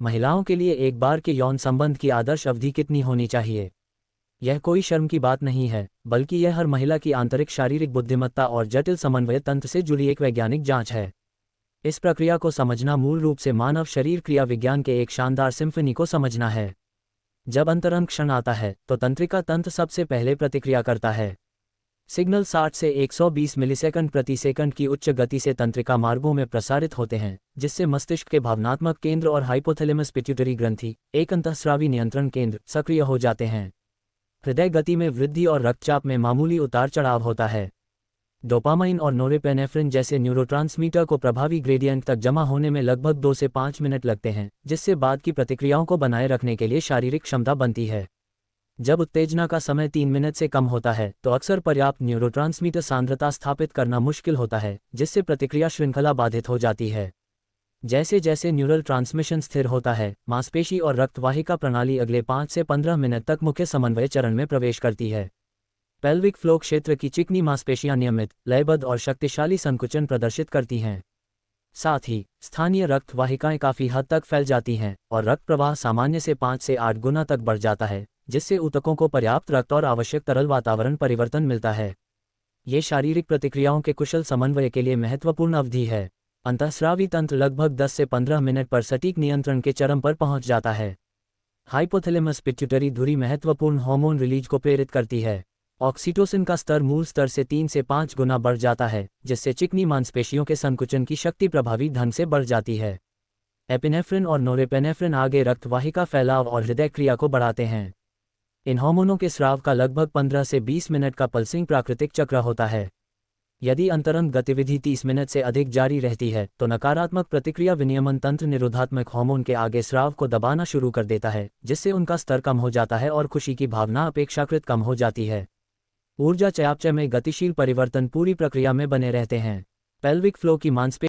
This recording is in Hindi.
महिलाओं के लिए एक बार के यौन संबंध की आदर्श अवधि कितनी होनी चाहिए? यह कोई शर्म की बात नहीं है, बल्कि यह हर महिला की आंतरिक शारीरिक बुद्धिमत्ता और जटिल समन्वय तंत्र से जुड़ी एक वैज्ञानिक जांच है। इस प्रक्रिया को समझना मूल रूप से मानव शरीर क्रिया विज्ञान के एक शानदार सिम्फनी को समझना है। जब अंतरंग क्षण आता है तो तंत्रिका तंत्र सबसे पहले प्रतिक्रिया करता है। सिग्नल 60 से 120 मिलीसेकंड प्रति सेकंड की उच्च गति से तंत्रिका मार्गों में प्रसारित होते हैं, जिससे मस्तिष्क के भावनात्मक केंद्र और हाइपोथैलेमस पिट्यूटरी ग्रंथि, एक अंतःस्रावी नियंत्रण केंद्र, सक्रिय हो जाते हैं। हृदय गति में वृद्धि और रक्तचाप में मामूली उतार चढ़ाव होता है। डोपामाइन और नोरेपेनेफ्रिन जैसे न्यूरोट्रांसमीटर को प्रभावी ग्रेडियंट तक जमा होने में लगभग 2 से 5 मिनट लगते हैं, जिससे बाद की प्रतिक्रियाओं को बनाए रखने के लिए शारीरिक क्षमता बनती है। जब उत्तेजना का समय 3 मिनट से कम होता है तो अक्सर पर्याप्त न्यूरोट्रांसमीटर सांद्रता स्थापित करना मुश्किल होता है, जिससे प्रतिक्रिया श्रृंखला बाधित हो जाती है। जैसे जैसे न्यूरल ट्रांसमिशन स्थिर होता है, मांसपेशी और रक्तवाहिका प्रणाली अगले 5 से 15 मिनट तक मुख्य समन्वय चरण में प्रवेश करती है। पेल्विक फ्लो क्षेत्र की चिकनी मांसपेशियां नियमित, लयबद्ध और शक्तिशाली संकुचन प्रदर्शित करती हैं। साथ ही स्थानीय रक्त वाहिकाएं काफ़ी हद तक फैल जाती हैं और रक्त प्रवाह सामान्य से 5 से 8 गुना तक बढ़ जाता है, जिससे ऊतकों को पर्याप्त रक्त और आवश्यक तरल वातावरण परिवर्तन मिलता है। ये शारीरिक प्रतिक्रियाओं के कुशल समन्वय के लिए महत्वपूर्ण अवधि है। अंतःस्रावी तंत्र लगभग 10 से 15 मिनट पर सटीक नियंत्रण के चरम पर पहुंच जाता है। हाइपोथैलेमस पिट्यूटरी धुरी महत्वपूर्ण हार्मोन रिलीज को प्रेरित करती है। ऑक्सीटोसिन का स्तर मूल स्तर से 3 से 5 गुना बढ़ जाता है, जिससे चिकनी मांसपेशियों के संकुचन की शक्ति प्रभावी ढंग से बढ़ जाती है। एपिनेफ्रिन और नोरेपेनेफ्रिन आगे रक्तवाहिका फैलाव और हृदय क्रिया को बढ़ाते हैं। इन हार्मोनों के स्राव का लगभग 15 से 20 मिनट का पल्सिंग प्राकृतिक चक्र होता है। यदि अंतरंग गतिविधि 30 मिनट से अधिक जारी रहती है तो नकारात्मक प्रतिक्रिया विनियमन तंत्र निरोधात्मक हार्मोन के आगे स्राव को दबाना शुरू कर देता है, जिससे उनका स्तर कम हो जाता है और खुशी की भावना अपेक्षाकृत कम हो जाती है। ऊर्जा चयापचय में गतिशील परिवर्तन पूरी प्रक्रिया में बने रहते हैं। पेल्विक फ्लो की मांसपेशी